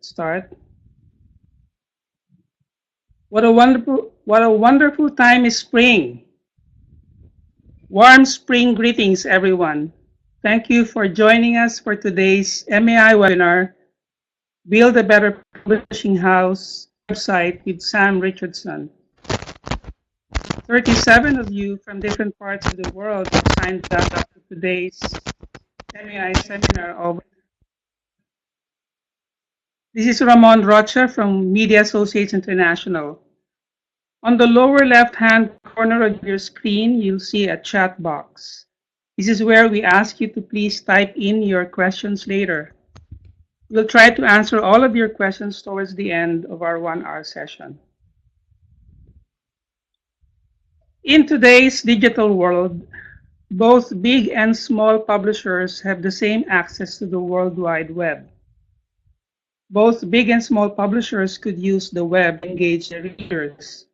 Start. What a wonderful time is spring. Warm spring greetings, everyone. Thank you for joining us for today's MAI webinar, Build a Better Publishing House website with Sam Richardson. 37 of you from different parts of the world have signed up to today's MAI seminar. This is Ramon Rocha from Media Associates International. On the lower left-hand corner of your screen, you'll see a chat box. This is where we ask you to please type in your questions later. We'll try to answer all of your questions towards the end of our 1-hour session. In today's digital world, both big and small publishers have the same access to the World Wide Web. Both big and small publishers could use the web to engage their readers.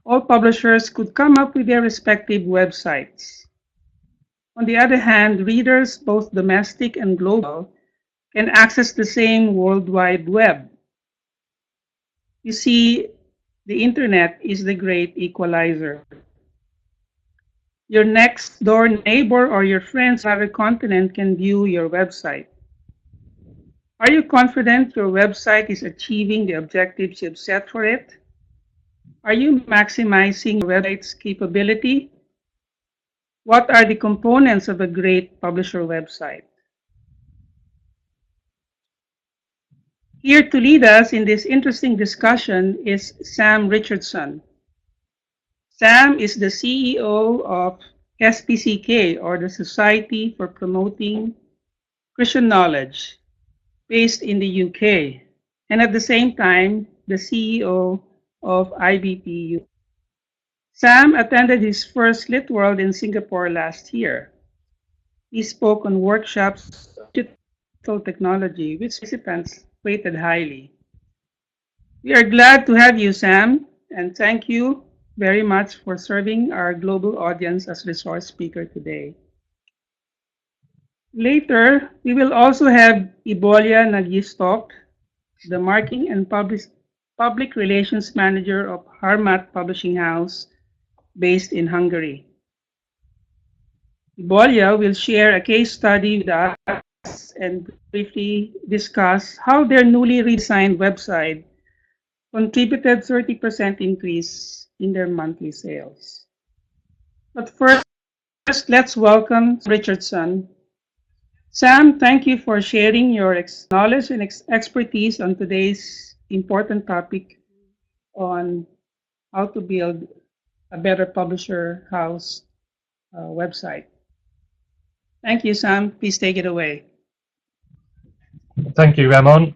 All publishers could come up with their respective websites. On the other hand, readers, both domestic and global, can access the same World Wide Web. You see, the internet is the great equalizer. Your next door neighbor or your friends on another continent can view your website. Are you confident your website is achieving the objectives you've set for it? Are you maximizing your website's capability? What are the components of a great publisher website? Here to lead us in this interesting discussion is Sam Richardson. Sam is the CEO of SPCK, or the Society for Promoting Christian Knowledge, based in the UK, and at the same time, the CEO of IBPU. Sam attended his first Lit World in Singapore last year. He spoke on workshops on digital technology, which participants rated highly. We are glad to have you, Sam, and thank you very much for serving our global audience as resource speaker today. Later, we will also have Ebowley Nagistok, the Marketing and Public Relations Manager of Harmat Publishing House, based in Hungary. Ebowley will share a case study with us and briefly discuss how their newly redesigned website contributed 30% increase in their monthly sales. But first, let's welcome Richardson. Sam, thank you for sharing your knowledge and expertise on today's important topic on how to build a better publisher house website. Thank you, Sam. Please take it away. Thank you, Ramon.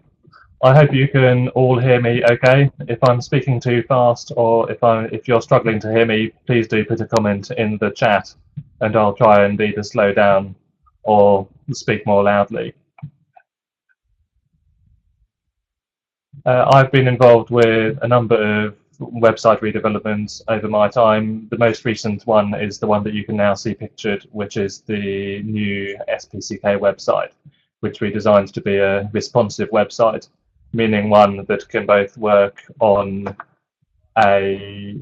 I hope you can all hear me okay. If I'm speaking too fast or if you're struggling to hear me, please do put a comment in the chat and I'll try and either slow down or speak more loudly. I've been involved with a number of website redevelopments over my time. The most recent one is the one that you can now see pictured, which is the new SPCK website, which we designed to be a responsive website, meaning one that can both work on a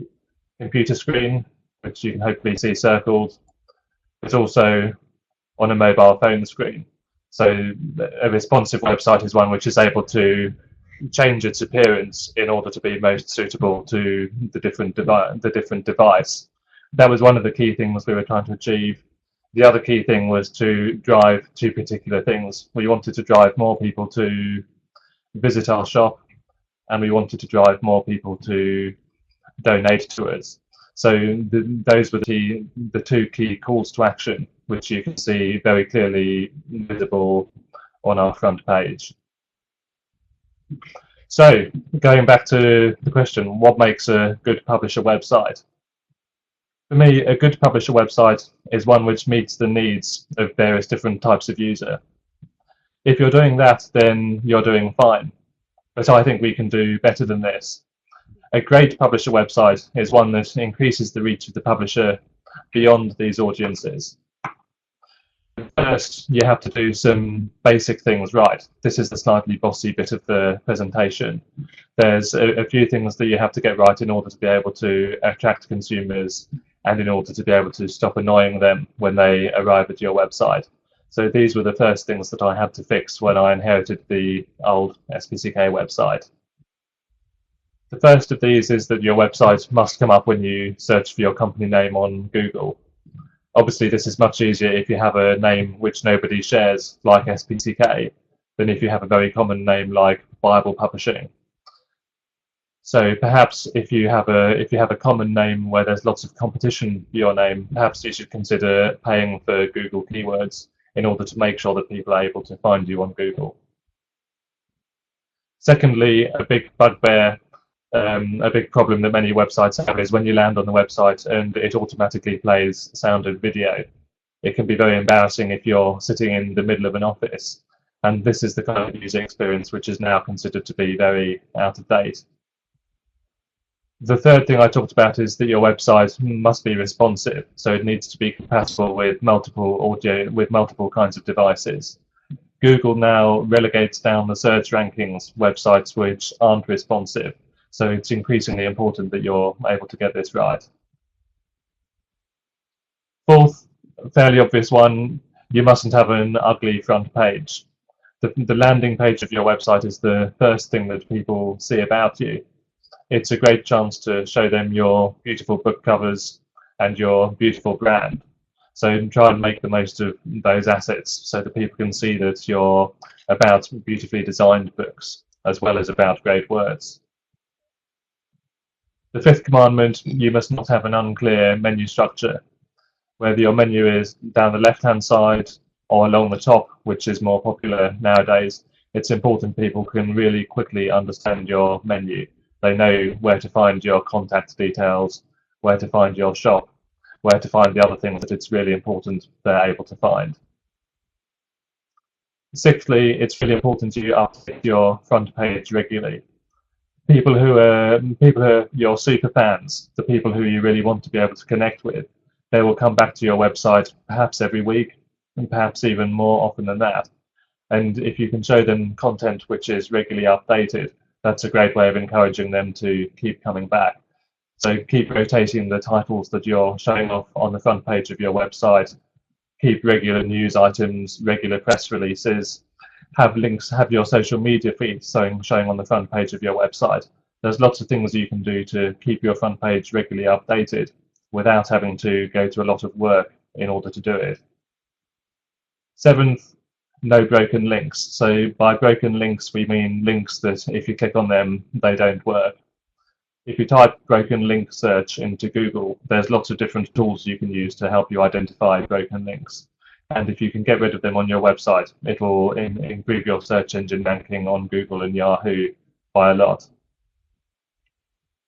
computer screen, which you can hopefully see circled, but also on a mobile phone screen. So a responsive website is one which is able to change its appearance in order to be most suitable to the different device. That was one of the key things we were trying to achieve. The other key thing was to drive two particular things. We wanted to drive more people to visit our shop, and we wanted to drive more people to donate to us. So those were the two key calls to action, which you can see very clearly visible on our front page. So going back to the question, what makes a good publisher website? For me, a good publisher website is one which meets the needs of various different types of user. If you're doing that, then you're doing fine. But I think we can do better than this. A great publisher website is one that increases the reach of the publisher beyond these audiences. First, you have to do some basic things right. This is the slightly bossy bit of the presentation. There's a few things that you have to get right in order to be able to attract consumers and in order to be able to stop annoying them when they arrive at your website. So these were the first things that I had to fix when I inherited the old SPCK website. The first of these is that your website must come up when you search for your company name on Google. Obviously, this is much easier if you have a name which nobody shares, like SPCK, than if you have a very common name like Bible Publishing. So perhaps if you have a common name where there's lots of competition for your name, perhaps you should consider paying for Google keywords in order to make sure that people are able to find you on Google. Secondly, a big bugbear, a big problem that many websites have is when you land on the website and it automatically plays sound and video. It can be very embarrassing if you're sitting in the middle of an office, and this is the kind of user experience which is now considered to be very out of date. The third thing I talked about is that your website must be responsive, so it needs to be compatible with multiple kinds of devices. Google now relegates down the search rankings websites which aren't responsive, so it's increasingly important that you're able to get this right. Fourth, fairly obvious one, you mustn't have an ugly front page. The landing page of your website is the first thing that people see about you. It's a great chance to show them your beautiful book covers and your beautiful brand. So try and make the most of those assets so that people can see that you're about beautifully designed books as well as about great words. The fifth commandment, you must not have an unclear menu structure. Whether your menu is down the left-hand side or along the top, which is more popular nowadays, it's important people can really quickly understand your menu. They know where to find your contact details, where to find your shop, where to find the other things that it's really important they're able to find. Sixthly, it's really important you update your front page regularly. People who are your super fans, the people who you really want to be able to connect with, they will come back to your website perhaps every week, and perhaps even more often than that. And if you can show them content which is regularly updated, that's a great way of encouraging them to keep coming back. So keep rotating the titles that you're showing off on the front page of your website. Keep regular news items, regular press releases. Have links, have your social media feed showing on the front page of your website. There's lots of things you can do to keep your front page regularly updated without having to go to a lot of work in order to do it. Seventh, no broken links. So by broken links, we mean links that if you click on them, they don't work. If you type broken link search into Google, there's lots of different tools you can use to help you identify broken links. And if you can get rid of them on your website, it will improve your search engine ranking on Google and Yahoo by a lot.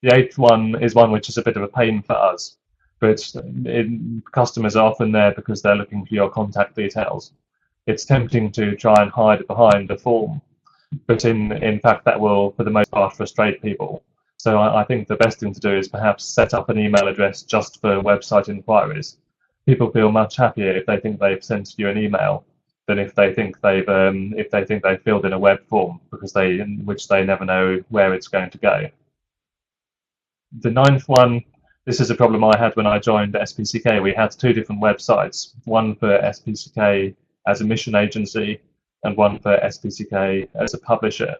The eighth one is one which is a bit of a pain for us, but customers are often there because they're looking for your contact details. It's tempting to try and hide behind a form, but in fact that will, for the most part, frustrate people. So I think the best thing to do is perhaps set up an email address just for website inquiries. People feel much happier if they think they've sent you an email than if they think they've filled in a web form which they never know where it's going to go. The ninth one, this is a problem I had when I joined SPCK. We had two different websites, one for SPCK as a mission agency and one for SPCK as a publisher.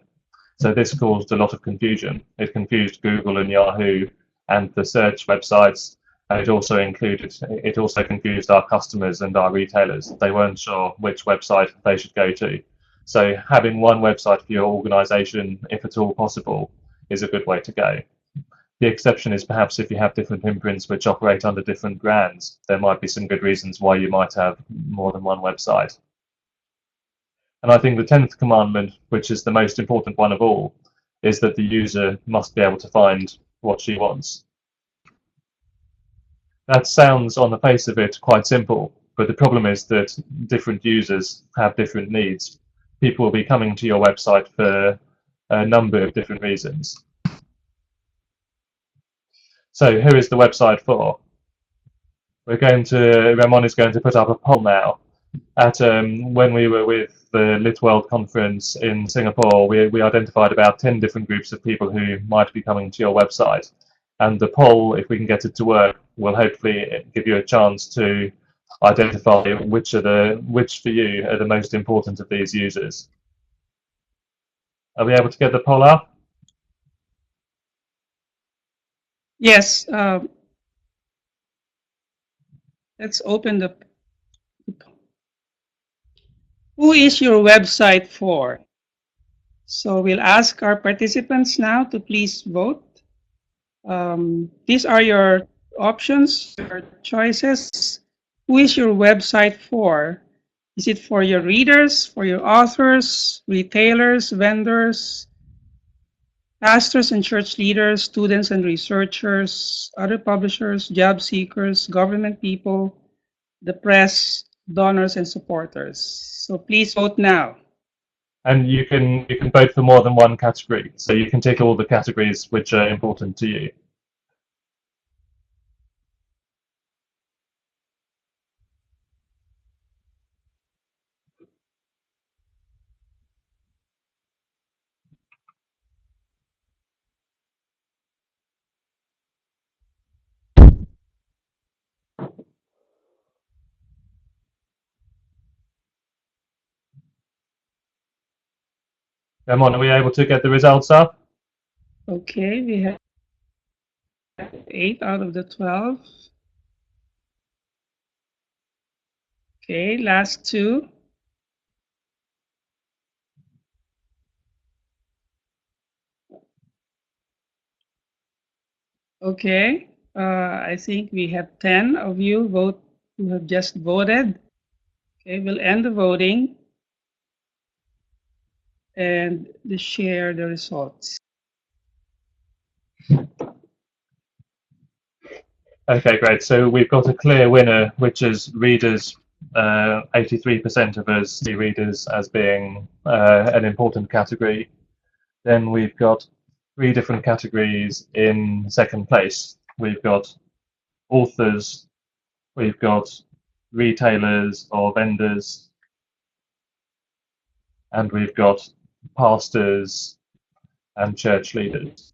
So this caused a lot of confusion. It confused Google and Yahoo and the search websites, and it also confused our customers and our retailers. They weren't sure which website they should go to. So having one website for your organization, if at all possible, is a good way to go. The exception is perhaps if you have different imprints which operate under different brands, there might be some good reasons why you might have more than one website. And I think the 10th commandment, which is the most important one of all, is that the user must be able to find what she wants. That sounds on the face of it quite simple, but the problem is that different users have different needs. People will be coming to your website for a number of different reasons. So who is the website for? Ramon is going to put up a poll now. When we were with the LitWorld conference in Singapore, we identified about 10 different groups of people who might be coming to your website. And the poll, if we can get it to work, will hopefully give you a chance to identify which for you are the most important of these users. Are we able to get the poll up? Yes. Let's open the. Who is your website for? So we'll ask our participants now to please vote. These are your options, your choices. Who is your website for? Is it for your readers, for your authors, retailers, vendors, pastors and church leaders, students and researchers, other publishers, job seekers, government people, the press, donors, and supporters? So please vote now. And you can vote for more than one category, so you can tick all the categories which are important to you. Come on, are we able to get the results up? Okay, we have 8 out of the 12. Okay, last 2. Okay, I think we have 10 of you who have just voted. Okay, we'll end the voting and share the results. Okay, great. So we've got a clear winner, which is readers. 83% of us see readers as being an important category. Then we've got 3 different categories in second place. We've got authors, we've got retailers or vendors, and we've got pastors and church leaders.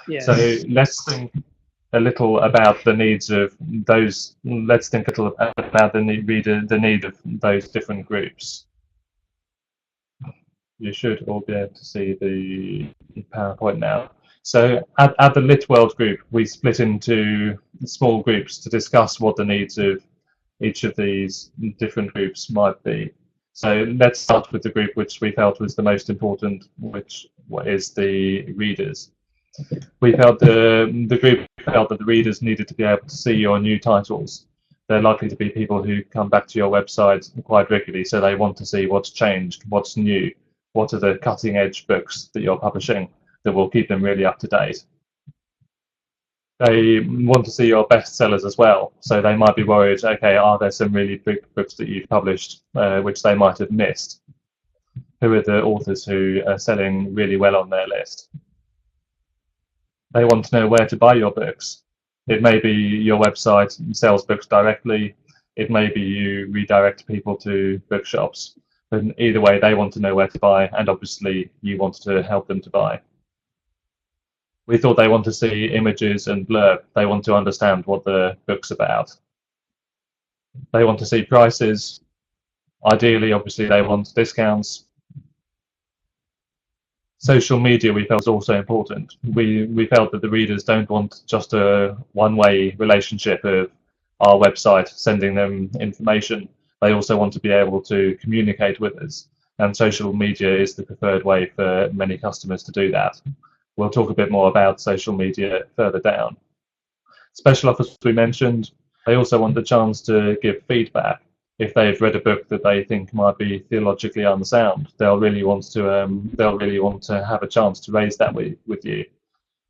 Yes. So let's think a little about the needs of those. Let's think a little about the need of those different groups. You should all be able to see the PowerPoint now. So at the LitWorld group, we split into small groups to discuss what the needs of each of these different groups might be. So let's start with the group which we felt was the most important, which is the readers. We felt the group felt that the readers needed to be able to see your new titles. They're likely to be people who come back to your website quite regularly, so they want to see what's changed, what's new, what are the cutting edge books that you're publishing that will keep them really up to date. They want to see your bestsellers as well, so they might be worried, okay, are there some really big books that you've published which they might have missed? Who are the authors who are selling really well on their list? They want to know where to buy your books. It may be your website sells books directly. It may be you redirect people to bookshops. But either way, they want to know where to buy, and obviously you want to help them to buy. We thought they want to see images and blurb. They want to understand what the book's about. They want to see prices. Ideally, obviously, they want discounts. Social media we felt was also important. We felt that the readers don't want just a one-way relationship of our website sending them information. They also want to be able to communicate with us, and social media is the preferred way for many customers to do that. We'll talk a bit more about social media further down. Special offers we mentioned, they also want the chance to give feedback. If they've read a book that they think might be theologically unsound, they'll really want to have a chance to raise that with you.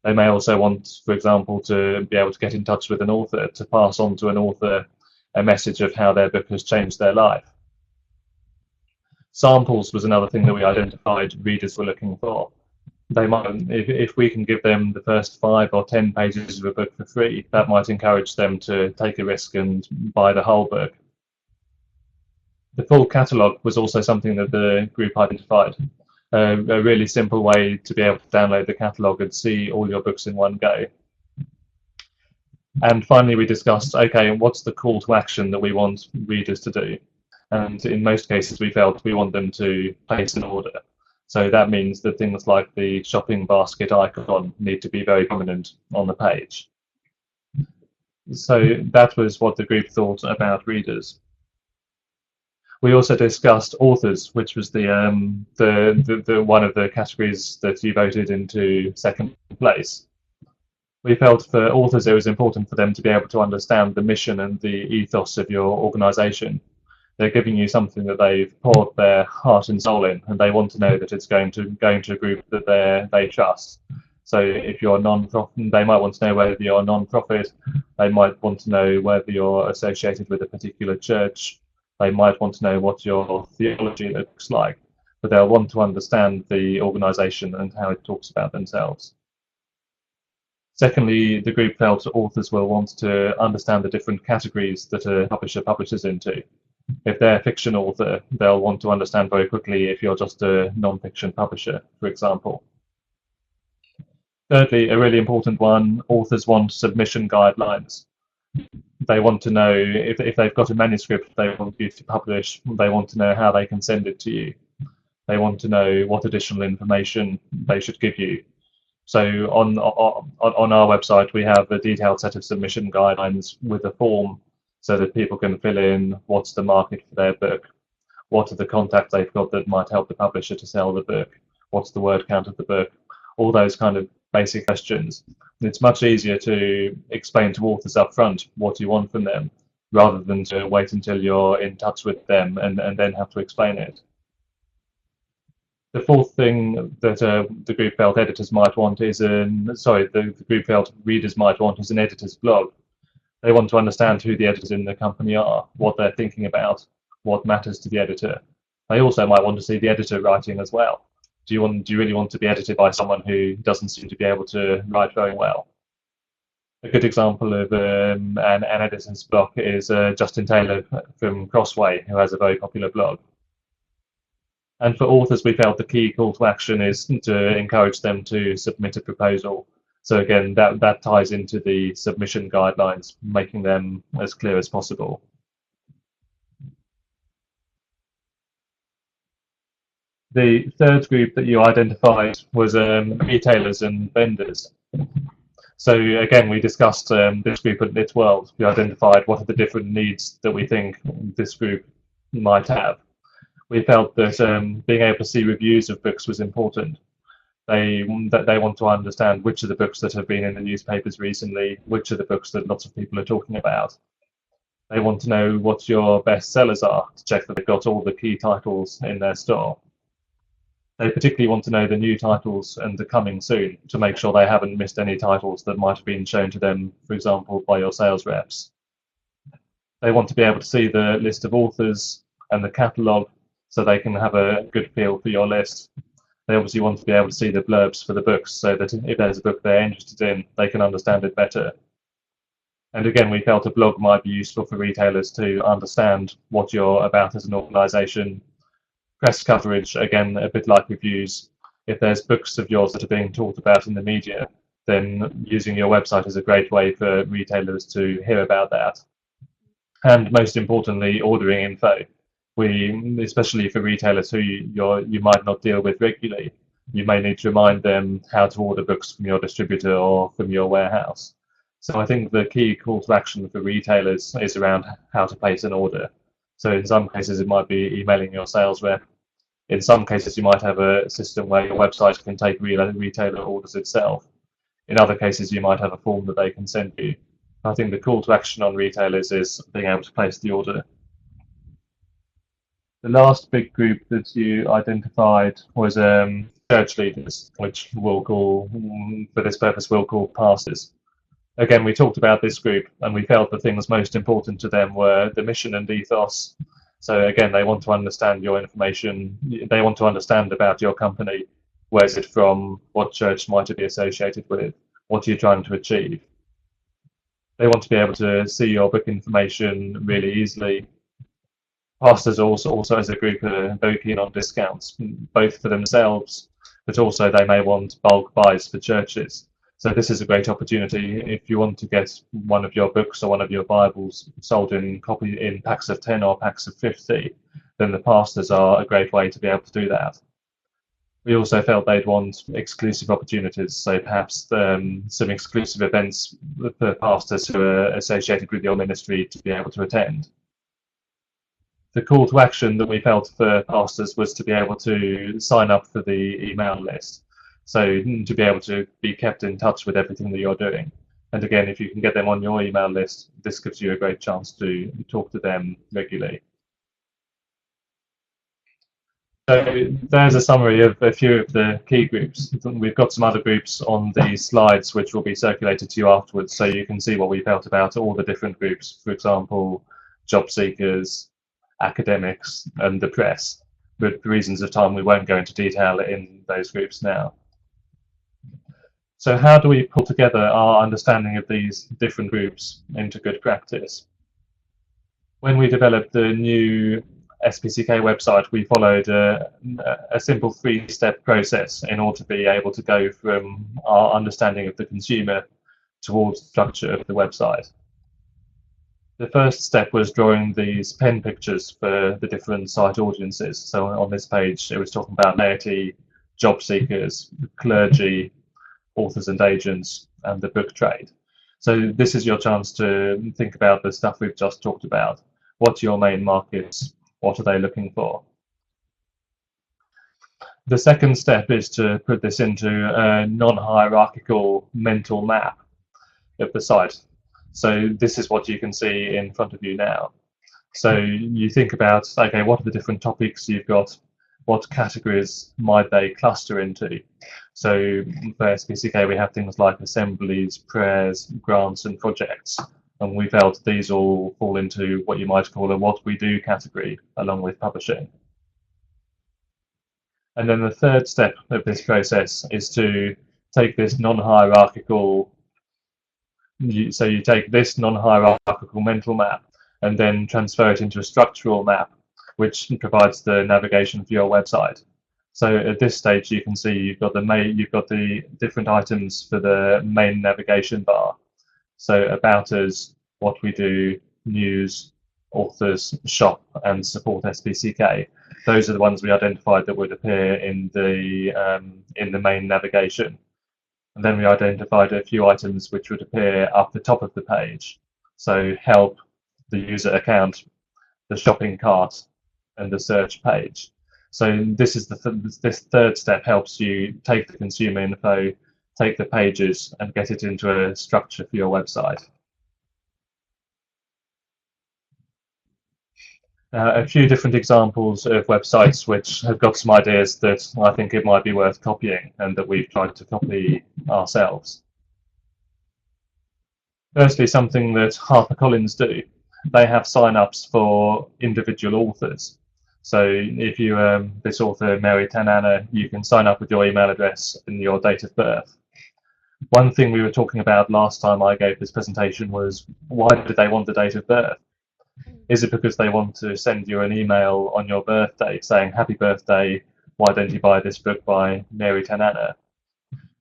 They may also want, for example, to be able to get in touch with an author, to pass on to an author a message of how their book has changed their life. Samples was another thing that we identified readers were looking for. They might, if we can give them the first 5 or 10 pages of a book for free, that might encourage them to take a risk and buy the whole book. The full catalogue was also something that the group identified. A really simple way to be able to download the catalogue and see all your books in one go. And finally, we discussed, okay, what's the call to action that we want readers to do? And in most cases, we felt we want them to place an order. So that means that things like the shopping basket icon need to be very prominent on the page. So that was what the group thought about readers. We also discussed authors, which was the one of the categories that you voted into second place. We felt for authors it was important for them to be able to understand the mission and the ethos of your organisation. They're giving you something that they've poured their heart and soul in, and they want to know that it's going to a group that they trust. So if you're non-profit, they might want to know whether you're non-profit. They might want to know whether you're associated with a particular church. They might want to know what your theology looks like, but they'll want to understand the organisation and how it talks about themselves. Secondly, the group felt authors will want to understand the different categories that a publisher publishes into. If they're a fiction author, they'll want to understand very quickly if you're just a non-fiction publisher, for example. Thirdly, a really important one, authors want submission guidelines. They want to know if they've got a manuscript they want you to publish, they want to know how they can send it to you. They want to know what additional information they should give you. So on our website, we have a detailed set of submission guidelines with a form so that people can fill in what's the market for their book, what are the contacts they've got that might help the publisher to sell the book, what's the word count of the book, all those kind of basic questions. It's much easier to explain to authors up front what you want from them rather than to wait until you're in touch with them and then have to explain it. The fourth thing that the group felt editors might want is the group felt readers might want is an editor's blog. They want to understand who the editors in the company are, what they're thinking about, what matters to the editor. They also might want to see the editor writing as well. Do you really want to be edited by someone who doesn't seem to be able to write very well? A good example of an editor's blog is Justin Taylor from Crossway, who has a very popular blog. And for authors, we felt the key call to action is to encourage them to submit a proposal. So again, that ties into the submission guidelines, making them as clear as possible. The third group that you identified was retailers and vendors. So again, we discussed this group at MidWorld. We identified what are the different needs that we think this group might have. We felt that being able to see reviews of books was important. They want to understand which of the books that have been in the newspapers recently, which are the books that lots of people are talking about. They want to know what your best sellers are to check that they've got all the key titles in their store. They particularly want to know the new titles and the coming soon to make sure they haven't missed any titles that might have been shown to them, for example, by your sales reps. They want to be able to see the list of authors and the catalogue so they can have a good feel for your list. They obviously want to be able to see the blurbs for the books so that if there's a book they're interested in, they can understand it better. And again, we felt a blog might be useful for retailers to understand what you're about as an organisation. Press coverage, again, a bit like reviews. If there's books of yours that are being talked about in the media, then using your website is a great way for retailers to hear about that. And most importantly, ordering info. Especially for retailers who you might not deal with regularly, you may need to remind them how to order books from your distributor or from your warehouse. So I think the key call to action for retailers is around how to place an order. So in some cases, it might be emailing your sales rep. In some cases, you might have a system where your website can take retailer orders itself. In other cases, you might have a form that they can send you. I think the call to action on retailers is being able to place the order. The last big group that you identified was church leaders, which we'll call, for this purpose, we'll call pastors. Again, we talked about this group, and we felt the things most important to them were the mission and ethos. So again, they want to understand your information. They want to understand about your company. Where's it from? What church might it be associated with? What are you trying to achieve? They want to be able to see your book information really easily. Pastors also as a group are very keen on discounts, both for themselves, but also they may want bulk buys for churches. So this is a great opportunity if you want to get one of your books or one of your Bibles sold in packs of 10 or packs of 50, then the pastors are a great way to be able to do that. We also felt they'd want exclusive opportunities, so perhaps some exclusive events for pastors who are associated with your ministry to be able to attend. The call to action that we felt for pastors was to be able to sign up for the email list, so to be able to be kept in touch with everything that you're doing. And again, if you can get them on your email list, this gives you a great chance to talk to them regularly. So there's a summary of a few of the key groups. We've got some other groups on the slides which will be circulated to you afterwards, so you can see what we felt about all the different groups. For example, job seekers, academics, and the press. But for reasons of time, we won't go into detail in those groups now. So how do we pull together our understanding of these different groups into good practice? When we developed the new SPCK website, we followed a simple 3-step process in order to be able to go from our understanding of the consumer towards the structure of the website. The first step was drawing these pen pictures for the different site audiences. So on this page, it was talking about laity, job seekers, clergy, authors and agents, and the book trade. So this is your chance to think about the stuff we've just talked about. What's your main markets? What are they looking for? The second step is to put this into a non-hierarchical mental map of the site. So this is what you can see in front of you now. So you think about, okay, what are the different topics you've got? What categories might they cluster into? So for SPCK, we have things like assemblies, prayers, grants, and projects. And we felt these all fall into what you might call a what we do category, along with publishing. And then the third step of this process is to take this non-hierarchical, so you take this non-hierarchical mental map and then transfer it into a structural map, which provides the navigation for your website. So at this stage, you can see you've got the different items for the main navigation bar. So about us, what we do, news, authors, shop, and support SPCK. Those are the ones we identified that would appear in the main navigation. And then we identified a few items which would appear up the top of the page. So help, the user account, the shopping cart, and the search page. So this is this third step helps you take the consumer info, take the pages, and get it into a structure for your website. A few different examples of websites which have got some ideas that I think it might be worth copying and that we've tried to copy ourselves. Firstly, something that HarperCollins do. They have sign-ups for individual authors. So if you, this author, Mary Tanana, you can sign up with your email address and your date of birth. One thing we were talking about last time I gave this presentation was, why did they want the date of birth? Is it because they want to send you an email on your birthday saying, happy birthday, why don't you buy this book by Mary Tanana?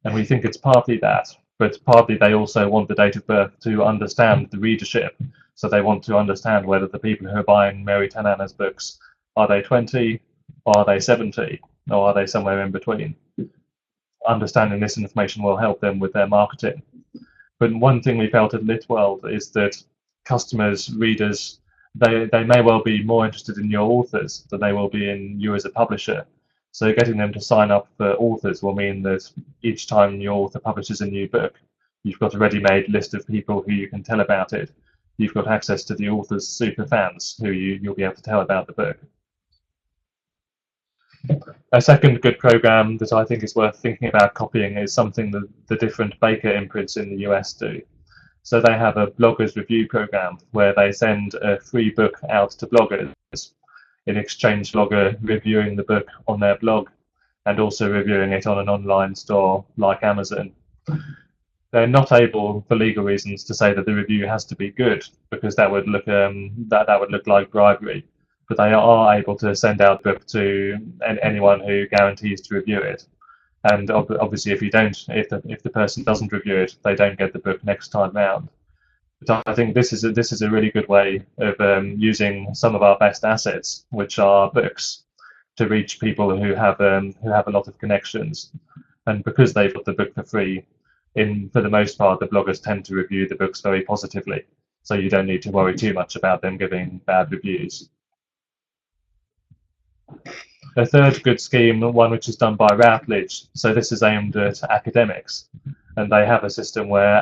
And we think it's partly that, but partly they also want the date of birth to understand the readership. So they want to understand whether the people who are buying Mary Tanana's books, are they 20, or are they 70, or are they somewhere in between? Understanding this information will help them with their marketing. But one thing we felt at MidWorld is that customers, readers, they may well be more interested in your authors than they will be in you as a publisher. So getting them to sign up for authors will mean that each time your author publishes a new book, you've got a ready-made list of people who you can tell about it. You've got access to the author's super fans who you'll be able to tell about the book. A second good program that I think is worth thinking about copying is something that the different Baker imprints in the US do. So they have a bloggers review program where they send a free book out to bloggers in exchange blogger reviewing the book on their blog. and also reviewing it on an online store like Amazon. They're not able, for legal reasons, to say that the review has to be good because that would look like bribery. But they are able to send out the book to anyone who guarantees to review it. And obviously, if the person doesn't review it, they don't get the book next time round. But I think this is a really good way of using some of our best assets, which are books, to reach people who have a lot of connections. And because they've got the book for free, for the most part, the bloggers tend to review the books very positively. So you don't need to worry too much about them giving bad reviews. A third good scheme, one which is done by Routledge, so this is aimed at academics, and they have a system where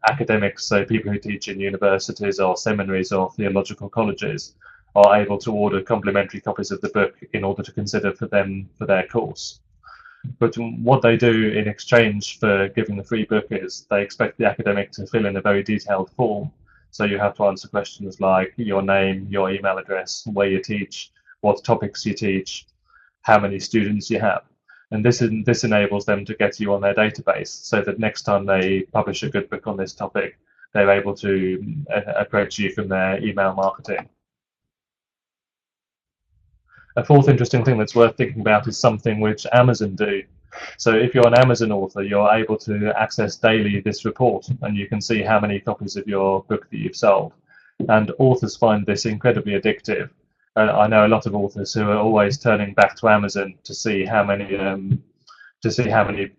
academics, so people who teach in universities or seminaries or theological colleges, are able to order complimentary copies of the book in order to consider for them for their course. But what they do in exchange for giving the free book is they expect the academic to fill in a very detailed form. So you have to answer questions like your name, your email address, where you teach, what topics you teach, how many students you have. And this enables them to get you on their database so that next time they publish a good book on this topic, they're able to approach you from their email marketing. A fourth interesting thing that's worth thinking about is something which Amazon do. So if you're an Amazon author, you're able to access daily this report, and you can see how many copies of your book that you've sold. And authors find this incredibly addictive. I know a lot of authors who are always turning back to Amazon to see how many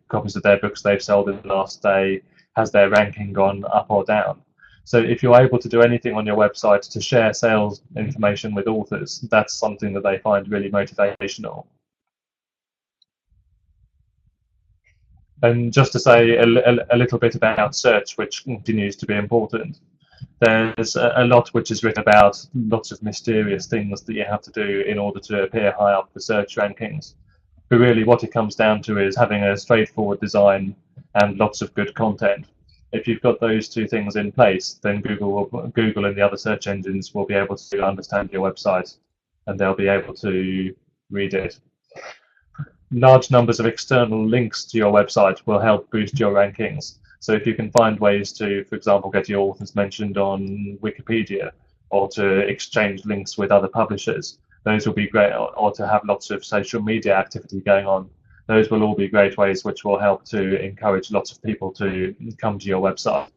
copies of their books they've sold in the last day. Has their ranking gone up or down? So if you're able to do anything on your website to share sales information with authors, that's something that they find really motivational. And just to say a little bit about search, which continues to be important. There's a lot which is written about lots of mysterious things that you have to do in order to appear high up the search rankings. But really, what it comes down to is having a straightforward design and lots of good content. If you've got those two things in place, then Google and the other search engines will be able to understand your website, and they'll be able to read it. Large numbers of external links to your website will help boost your rankings. So if you can find ways to, for example, get your authors mentioned on Wikipedia, or to exchange links with other publishers, those will be great, or to have lots of social media activity going on. Those will all be great ways which will help to encourage lots of people to come to your website.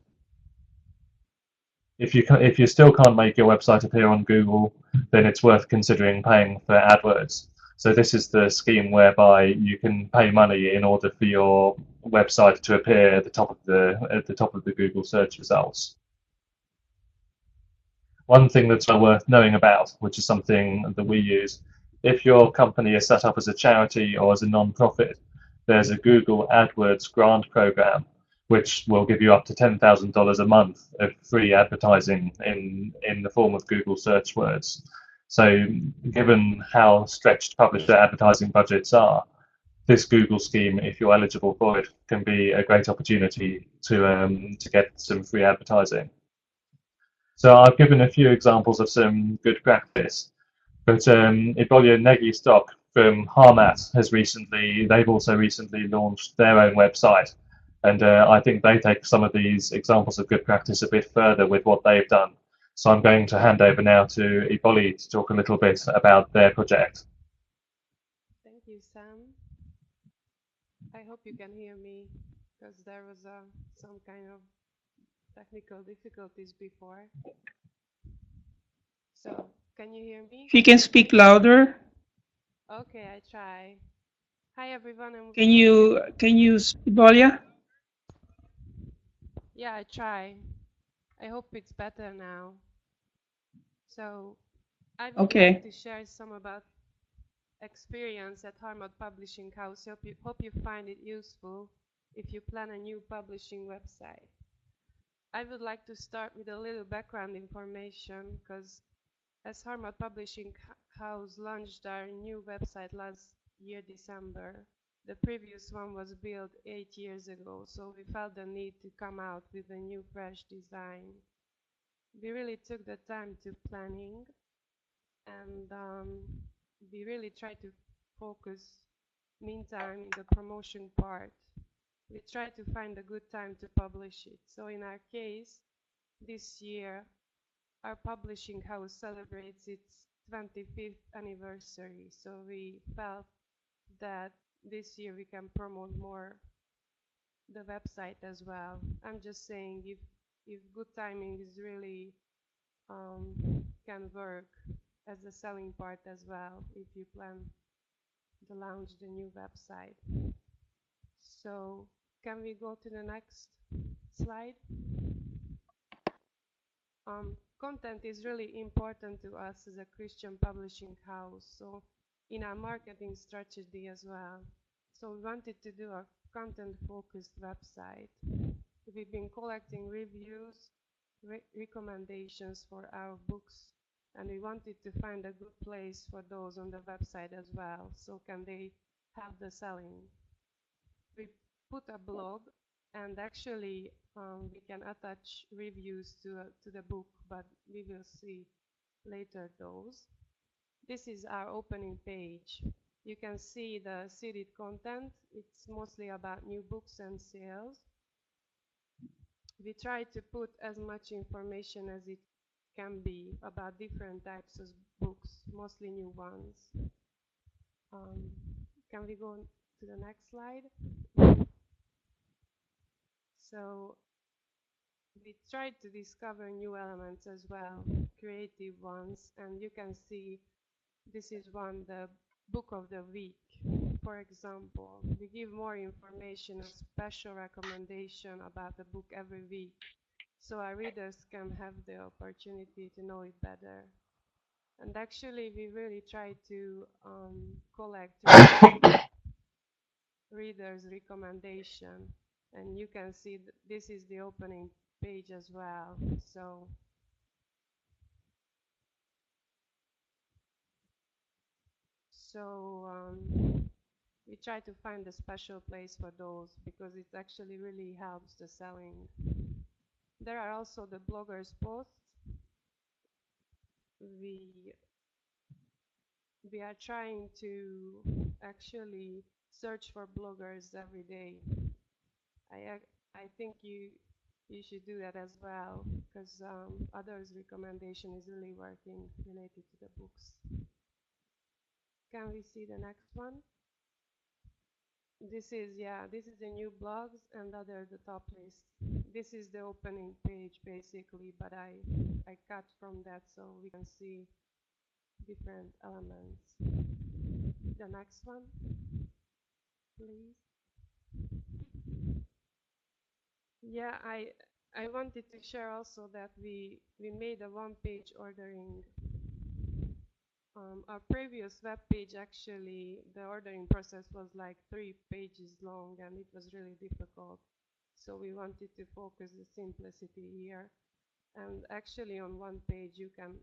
If you still can't make your website appear on Google, then it's worth considering paying for AdWords. So this is the scheme whereby you can pay money in order for your website to appear at the top of the Google search results. One thing that's well worth knowing about, which is something that we use, if your company is set up as a charity or as a non-profit, there's a Google AdWords grant program which will give you up to $10,000 a month of free advertising in the form of Google search words. So given how stretched publisher advertising budgets are, this Google scheme, if you're eligible for it, can be a great opportunity to get some free advertising. So I've given a few examples of some good practice, but Ebowley Negi Stock from Harmat they've also recently launched their own website, and I think they take some of these examples of good practice a bit further with what they've done. So I'm going to hand over now to Ebowley to talk a little bit about their project. Thank you, Sam. I hope you can hear me because there was some kind of technical difficulties before. So, can you hear me? If you can speak louder. Okay, I try. Hi everyone. Can you Bolia? Yeah, I try. I hope it's better now. So, I would like to share some about experience at Harmat Publishing House. Hope you find it useful if you plan a new publishing website. I would like to start with a little background information because as Harmat Publishing House launched our new website last year, December, the previous one was built 8 years ago, so we felt the need to come out with a new, fresh design. We really took the time to planning, and we really tried to focus meantime, in the promotion part, we try to find a good time to publish it. So in our case, this year, our publishing house celebrates its 25th anniversary. So we felt that this year we can promote more the website as well. I'm just saying if good timing is really can work as a selling part as well if you plan to launch the new website. So can we go to the next slide? Content is really important to us as a Christian publishing house, so in our marketing strategy as well. So we wanted to do a content-focused website. We've been collecting reviews, recommendations for our books, and we wanted to find a good place for those on the website as well, so can they have the selling. We put a blog, and actually we can attach reviews to the book, but we will see later those. This is our opening page. You can see the seeded content. It's mostly about new books and sales. We try to put as much information as it can be about different types of books, mostly new ones. Can we go to the next slide? So we tried to discover new elements as well, creative ones, and you can see this is one, the book of the week. For example, we give more information, a special recommendation about the book every week, so our readers can have the opportunity to know it better. And actually, we really try to collect readers' recommendation, and you can see this is the opening page as well. So we try to find a special place for those because it actually really helps the selling. There are also the bloggers' posts. We are trying to actually search for bloggers every day. I think you should do that as well because others' recommendation is really working related to the books. Can we see the next one? This is the new blogs and the top list. This is the opening page basically, but I cut from that so we can see different elements. The next one, please. Yeah, I wanted to share also that we made a one-page ordering. Our previous web page, actually, the ordering process was like 3 pages long, and it was really difficult. So we wanted to focus the simplicity here. And actually, on one page, you can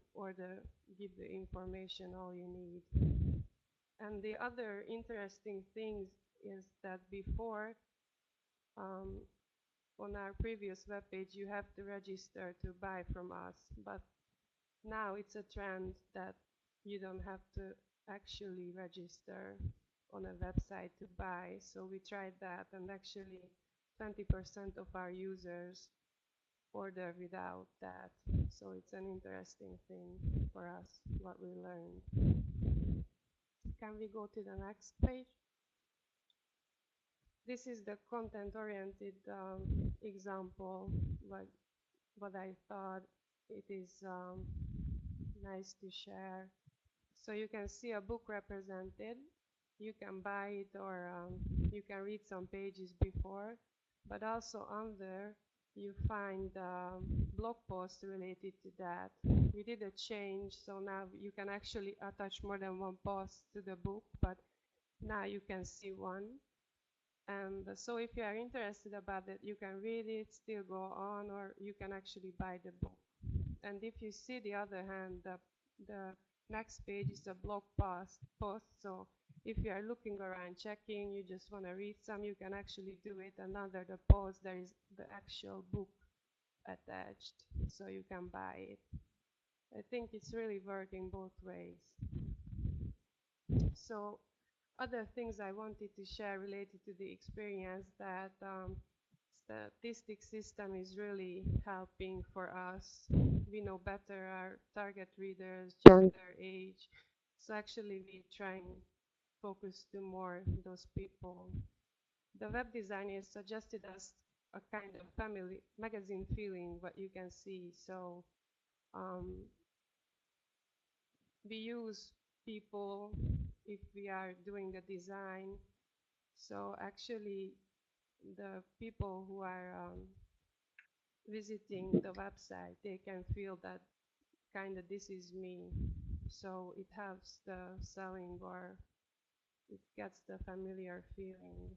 give the information all you need. And the other interesting thing is that before, on our previous web page, you have to register to buy from us. But now it's a trend that you don't have to actually register on a website to buy. So we tried that, and actually 20% of our users order without that. So it's an interesting thing for us, what we learned. Can we go to the next page? This is the content-oriented example, what I thought it is nice to share. So you can see a book represented. You can buy it or you can read some pages before, but also under you find blog posts related to that. We did a change, so now you can actually attach more than one post to the book, but now you can see one. And so if you are interested about it, you can read it, still go on, or you can actually buy the book. And if you see the other hand, the next page is a blog post. So if you are looking around checking, you just want to read some, you can actually do it. And under the post, there is the actual book attached, so you can buy it. I think it's really working both ways. So other things I wanted to share related to the experience, that statistic system is really helping for us. We know better our target readers, gender, age. So actually we try and focus to more those people. The web designers suggested us a kind of family magazine feeling, what you can see. So we use people if we are doing the design. So actually the people who are visiting the website, they can feel that kind of this is me. So it helps the selling, or it gets the familiar feeling.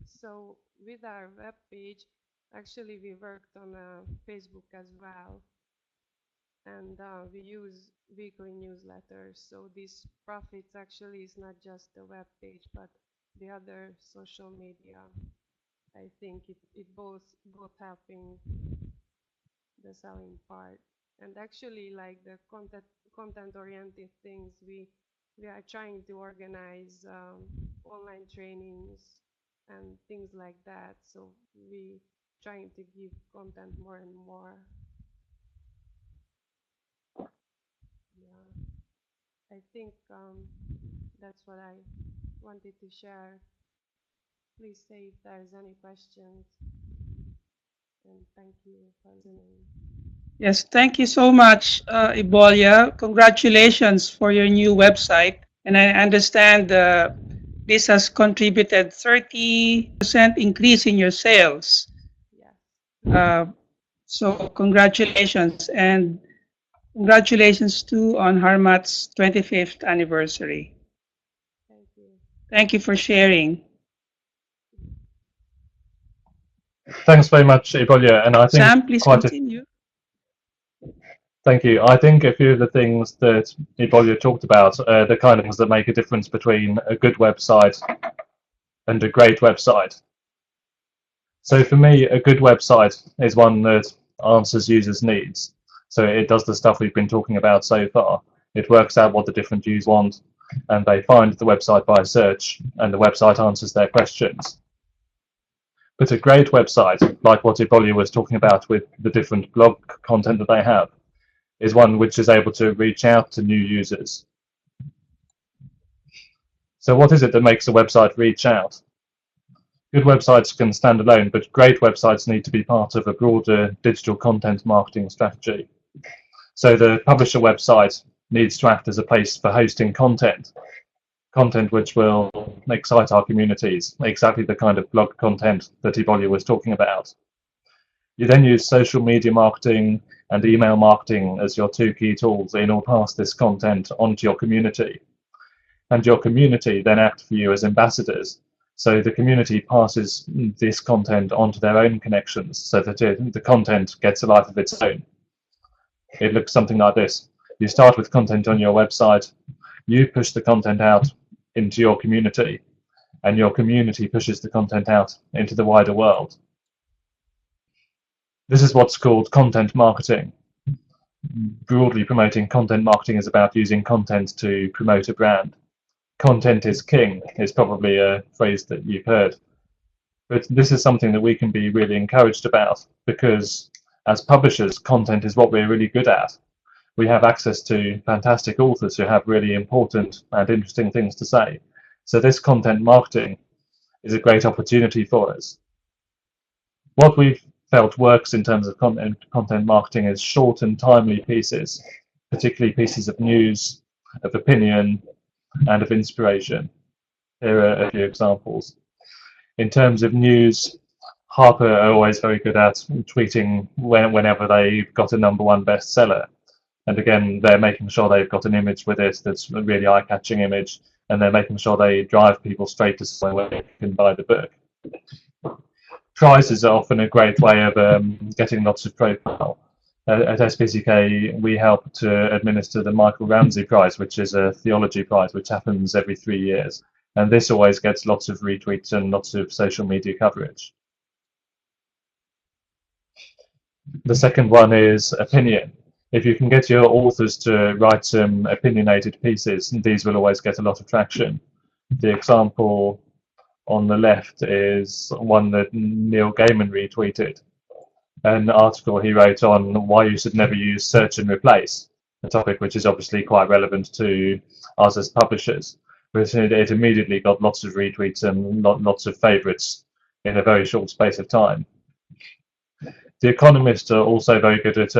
So with our web page, actually we worked on Facebook as well, and we use weekly newsletters. So this profits actually is not just the web page, but the other social media. I think it both helping the selling part. And actually, like the content oriented things, we are trying to organize online trainings and things like that. So we trying to give content more and more. Yeah, I think that's what I wanted to share. Please say if there's any questions, and thank you for listening. Yes, thank you so much, Ebolia. Congratulations for your new website. And I understand this has contributed 30% increase in your sales. Yes. So congratulations, and congratulations too on Harmat's 25th anniversary. Thank you. Thank you for sharing. Thanks very much, Ebolia. And I think Sam, please continue. Thank you. I think a few of the things that Ebolia talked about are the kind of things that make a difference between a good website and a great website. So for me, a good website is one that answers users' needs. So it does the stuff we've been talking about so far. It works out what the different users want, and they find the website by search, and the website answers their questions. But a great website, like what Ebolia was talking about with the different blog content that they have, is one which is able to reach out to new users. So what is it that makes a website reach out? Good websites can stand alone, but great websites need to be part of a broader digital content marketing strategy. So the publisher website needs to act as a place for hosting content which will excite our communities, exactly the kind of blog content that Ebolia was talking about. You then use social media marketing and email marketing as your two key tools in order to pass this content onto your community. And your community then act for you as ambassadors. So the community passes this content onto their own connections so that the content gets a life of its own. It looks something like this. You start with content on your website, you push the content out into your community, and your community pushes the content out into the wider world. This is what's called content marketing. Broadly promoting content marketing is about using content to promote a brand. Content is king is probably a phrase that you've heard. But this is something that we can be really encouraged about, because as publishers, content is what we're really good at. We have access to fantastic authors who have really important and interesting things to say. So this content marketing is a great opportunity for us. What we've felt works in terms of content marketing is short and timely pieces, particularly pieces of news, of opinion, and of inspiration. Here are a few examples. In terms of news, Harper are always very good at tweeting whenever they've got a #1 bestseller. And again, they're making sure they've got an image with it that's a really eye-catching image, and they're making sure they drive people straight to somewhere where they can buy the book. Prizes are often a great way of getting lots of profile. At SPCK, we help to administer the Michael Ramsey Prize, which is a theology prize, which happens every 3 years. And this always gets lots of retweets and lots of social media coverage. The second one is opinion. If you can get your authors to write some opinionated pieces, these will always get a lot of traction. The example on the left is one that Neil Gaiman retweeted, an article he wrote on why you should never use search and replace, a topic which is obviously quite relevant to us as publishers. But it immediately got lots of retweets and lots of favourites in a very short space of time. The Economist are also very good at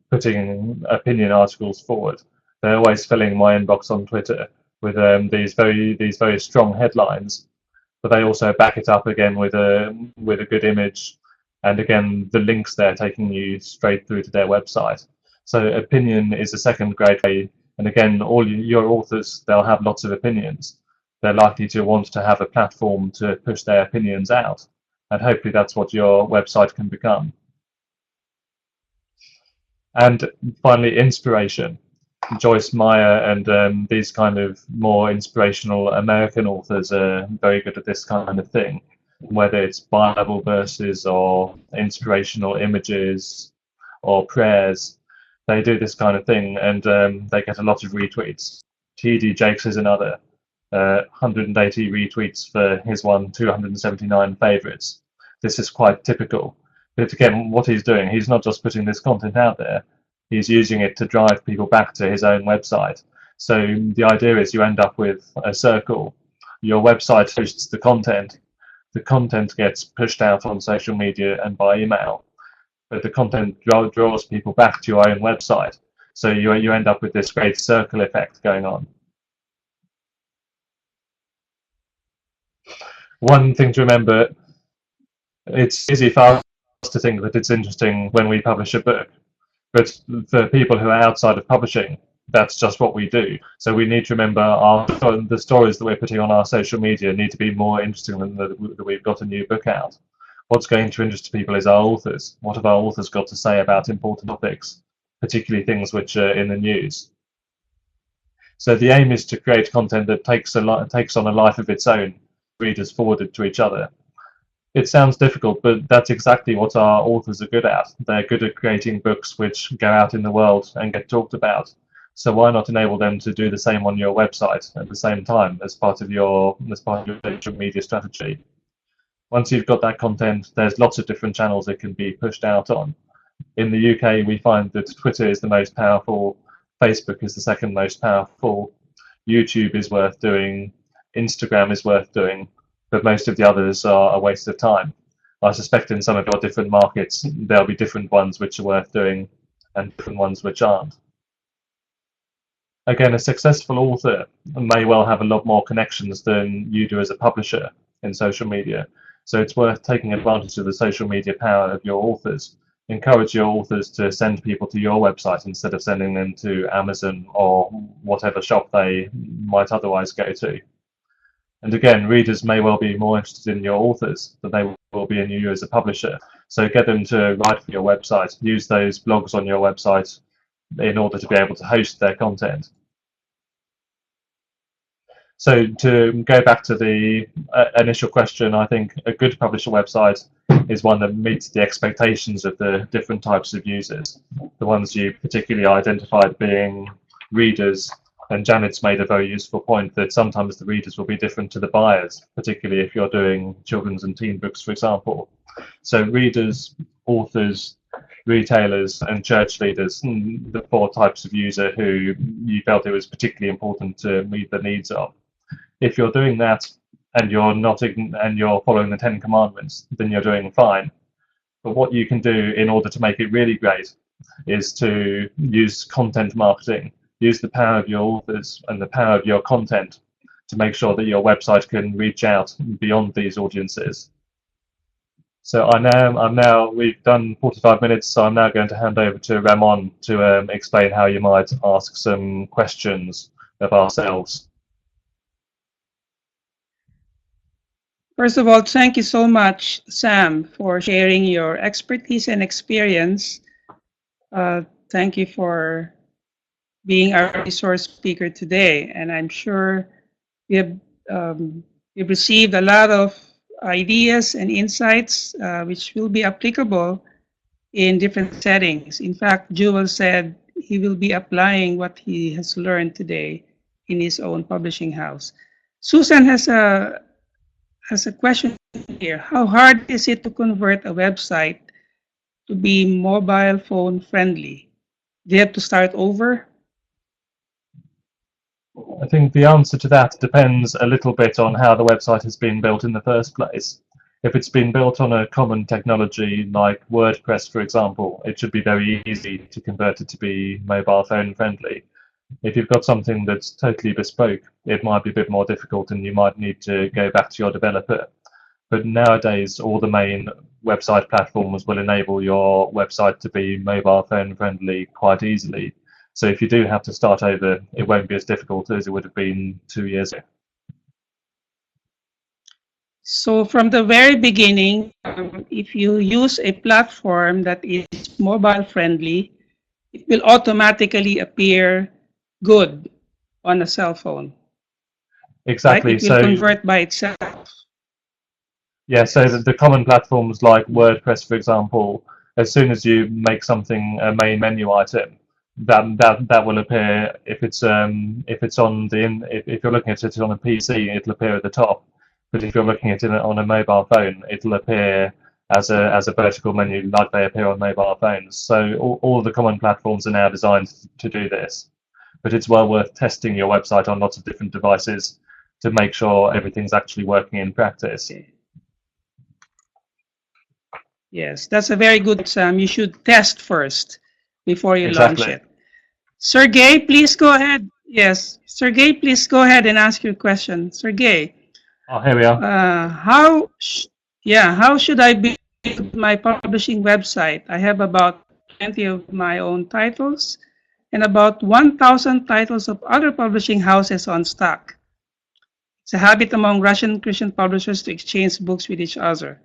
putting opinion articles forward. They're always filling my inbox on Twitter with these very strong headlines, but they also back it up again with a good image, and again the links there taking you straight through to their website. So opinion is a second great way, and again all your authors, they'll have lots of opinions. They're likely to want to have a platform to push their opinions out, and hopefully that's what your website can become. And finally, inspiration. Joyce Meyer and these kind of more inspirational American authors are very good at this kind of thing, whether it's Bible verses or inspirational images or prayers. They do this kind of thing, and they get a lot of retweets. T.D. Jakes is another, 180 retweets for his one, 279 favourites. This is quite typical. But again, what he's doing, he's not just putting this content out there, he's using it to drive people back to his own website. So the idea is you end up with a circle. Your website hosts the content gets pushed out on social media and by email, but the content draws people back to your own website. So you end up with this great circle effect going on. One thing to remember, it's easy for us to think that it's interesting when we publish a book, but for people who are outside of publishing, that's just what we do. So we need to remember the stories that we're putting on our social media need to be more interesting than that we've got a new book out. What's going to interest people is our authors. What have our authors got to say about important topics, particularly things which are in the news? So the aim is to create content that takes on a life of its own, readers forwarded to each other. It sounds difficult, but that's exactly what our authors are good at. They're good at creating books which go out in the world and get talked about. So why not enable them to do the same on your website at the same time as part of your social media strategy? Once you've got that content, there's lots of different channels it can be pushed out on. In the UK, we find that Twitter is the most powerful, Facebook is the second most powerful, YouTube is worth doing, Instagram is worth doing, but most of the others are a waste of time. I suspect in some of your different markets, there'll be different ones which are worth doing and different ones which aren't. Again, a successful author may well have a lot more connections than you do as a publisher in social media. So it's worth taking advantage of the social media power of your authors. Encourage your authors to send people to your website instead of sending them to Amazon or whatever shop they might otherwise go to. And again, readers may well be more interested in your authors than they will be in you as a publisher. So get them to write for your website. Use those blogs on your website in order to be able to host their content. So to go back to the initial question, I think a good publisher website is one that meets the expectations of the different types of users. The ones you particularly identified being readers, and Janet's made a very useful point that sometimes the readers will be different to the buyers, particularly if you're doing children's and teen books, for example. So readers, authors, retailers and church leaders, the four types of user who you felt it was particularly important to meet the needs of. If you're doing that and you're following the 10 commandments, then you're doing fine. But what you can do in order to make it really great is to use content marketing, use the power of your authors and the power of your content to make sure that your website can reach out beyond these audiences. So we've done 45 minutes, so I'm now going to hand over to Ramon to explain how you might ask some questions of ourselves. First of all, thank you so much, Sam, for sharing your expertise and experience. Thank you for being our resource speaker today. And I'm sure you've received a lot of ideas and insights which will be applicable in different settings. In fact, Jewel said he will be applying what he has learned today in his own publishing house. Susan has a question here. How hard is it to convert a website to be mobile phone friendly? Do you have to start over? I think the answer to that depends a little bit on how the website has been built in the first place. If it's been built on a common technology like WordPress, for example, it should be very easy to convert it to be mobile phone friendly. If you've got something that's totally bespoke, it might be a bit more difficult and you might need to go back to your developer. But nowadays, all the main website platforms will enable your website to be mobile phone friendly quite easily. So if you do have to start over, it won't be as difficult as it would have been 2 years ago. So from the very beginning, if you use a platform that is mobile friendly, it will automatically appear good on a cell phone. Exactly. Right? It will convert by itself. Yeah, so the common platforms like WordPress, for example, as soon as you make something a main menu item, that will appear if it's on if you're looking at it on a PC, it'll appear at the top. But if you're looking at it on a mobile phone, it'll appear as a vertical menu like they appear on mobile phones. So all the common platforms are now designed to do this. But it's well worth testing your website on lots of different devices to make sure everything's actually working in practice. Okay. Yes, that's a very good, Sam. You should test first before you launch it. Sergey, please go ahead. Yes, Sergey, please go ahead and ask your question. Sergey. Oh, here we are. How should I build my publishing website? I have about 20 of my own titles and about 1,000 titles of other publishing houses on stock. It's a habit among Russian Christian publishers to exchange books with each other.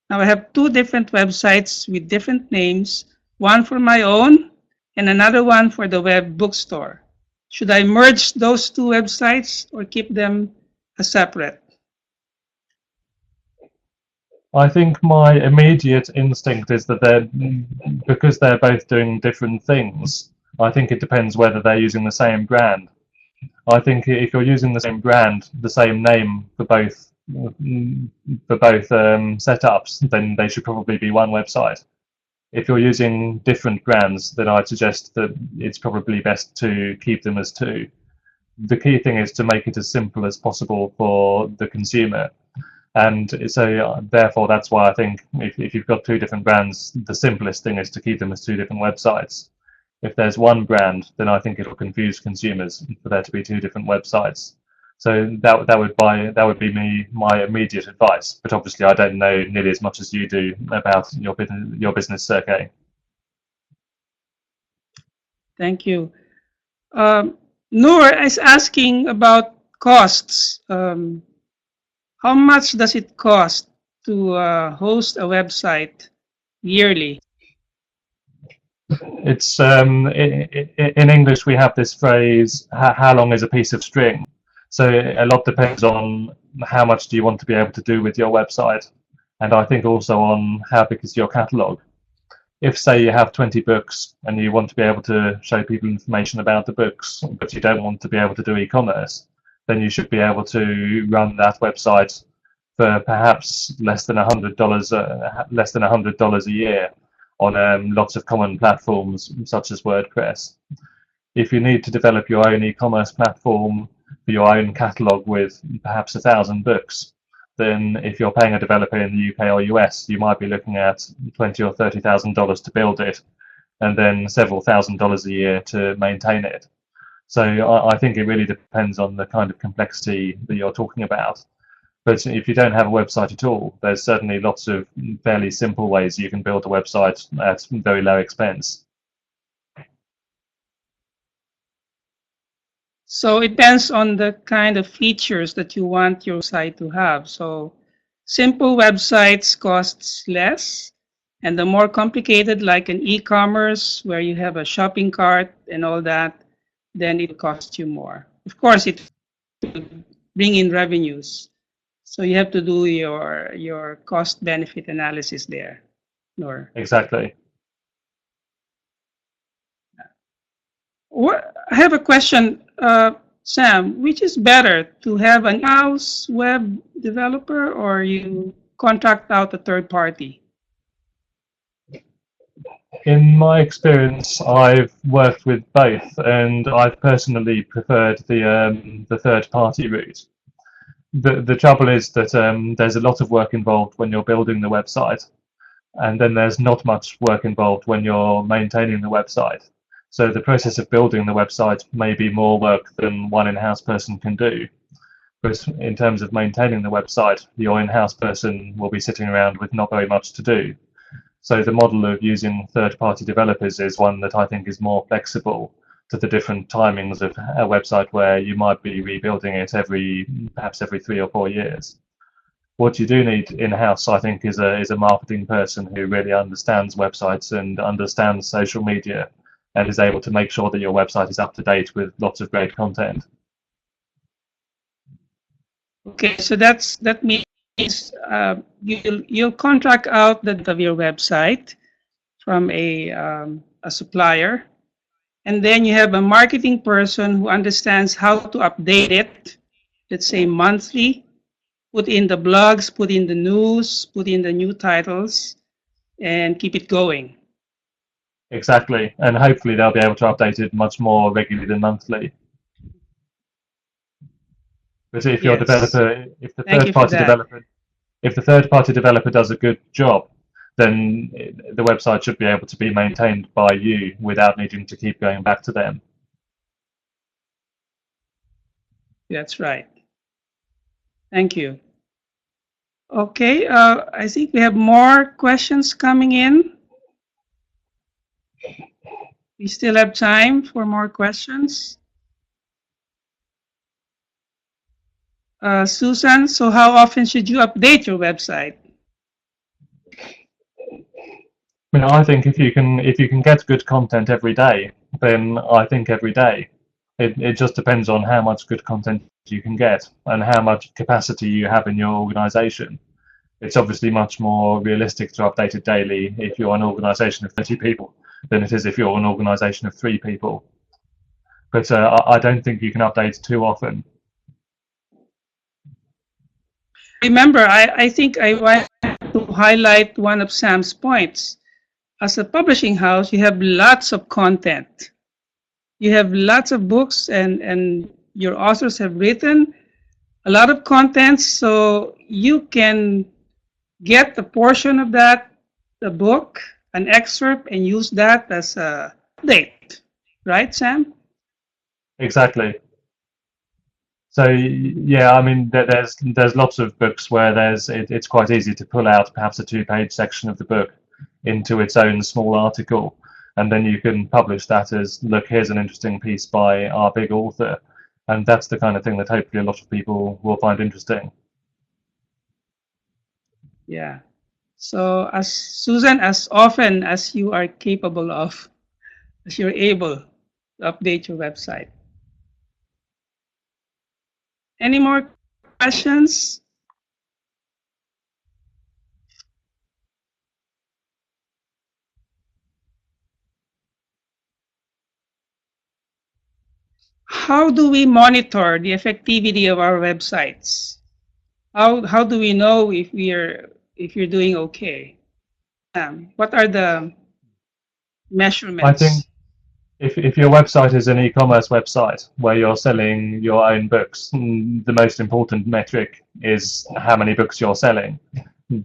Now I have 2 different websites with different names, one for my own and another one for the web bookstore. Should I merge those 2 websites or keep them as separate? I think my immediate instinct is that because they're both doing different things, I think it depends whether they're using the same brand. I think if you're using the same brand, the same name for both setups, then they should probably be one website. If you're using different brands, then I'd suggest that it's probably best to keep them as 2. The key thing is to make it as simple as possible for the consumer. And so therefore, that's why I think if you've got 2 different brands, the simplest thing is to keep them as 2 different websites. If there's one brand, then I think it'll confuse consumers for there to be 2 different websites. So that would be my immediate advice. But obviously, I don't know nearly as much as you do about your business, Sergey. Thank you. Noor is asking about costs. How much does it cost to host a website yearly? It's in English we have this phrase, how long is a piece of string? So a lot depends on how much do you want to be able to do with your website, and I think also on how big is your catalogue. If, say, you have 20 books and you want to be able to show people information about the books, but you don't want to be able to do e-commerce, then you should be able to run that website for perhaps less than $100 a year on lots of common platforms such as WordPress. If you need to develop your own e-commerce platform for your own catalogue with perhaps 1,000 books, then if you're paying a developer in the UK or US, you might be looking at $20,000 or $30,000 to build it, and then several $1,000s a year to maintain it. So I think it really depends on the kind of complexity that you're talking about. But if you don't have a website at all, there's certainly lots of fairly simple ways you can build a website at very low expense. So it depends on the kind of features that you want your site to have. So simple websites costs less, and the more complicated, like an e-commerce where you have a shopping cart and all that, then it costs you more. Of course, it will bring in revenues. So you have to do your cost-benefit analysis there, Noor. Exactly. I have a question, Sam. Which is better, to have an in-house web developer or you contract out a third party? In my experience, I've worked with both, and I've personally preferred the third-party route. The trouble is that there's a lot of work involved when you're building the website, and then there's not much work involved when you're maintaining the website. So the process of building the website may be more work than one in-house person can do. But in terms of maintaining the website, your in-house person will be sitting around with not very much to do. So the model of using third-party developers is one that I think is more flexible to the different timings of a website where you might be rebuilding it perhaps every 3 or 4 years. What you do need in-house, I think, is a marketing person who really understands websites and understands social media and is able to make sure that your website is up to date with lots of great content. Okay, so that means you'll contract out of your website from a supplier, and then you have a marketing person who understands how to update it, let's say monthly, put in the blogs, put in the news, put in the new titles, and keep it going. Exactly, and hopefully they'll be able to update it much more regularly than monthly. But if your developer, if the third-party developer does a good job, then the website should be able to be maintained by you without needing to keep going back to them. That's right. Thank you. Okay, I think we have more questions coming in. We still have time for more questions. Susan, so how often should you update your website? I think if you can get good content every day, then I think every day. It just depends on how much good content you can get and how much capacity you have in your organization. It's obviously much more realistic to update it daily if you're an organization of 30 people than it is if you're an organization of 3 people. But I don't think you can update too often. Remember, I think I want to highlight one of Sam's points. As a publishing house, you have lots of content. You have lots of books, and your authors have written a lot of content, so you can get a portion of that, the book, an excerpt, and use that as a update. Right, Sam? Exactly. So yeah, there's lots of books where it's quite easy to pull out perhaps a 2-page section of the book into its own small article, and then you can publish that as, look, here's an interesting piece by our big author, and that's the kind of thing that hopefully a lot of people will find interesting. Yeah. So as Susan, as often as you are capable of, as you're able to update your website. Any more questions? How do we monitor the effectivity of our websites? How do we know if you're doing okay? What are the measurements? I think if your website is an e-commerce website where you're selling your own books, the most important metric is how many books you're selling.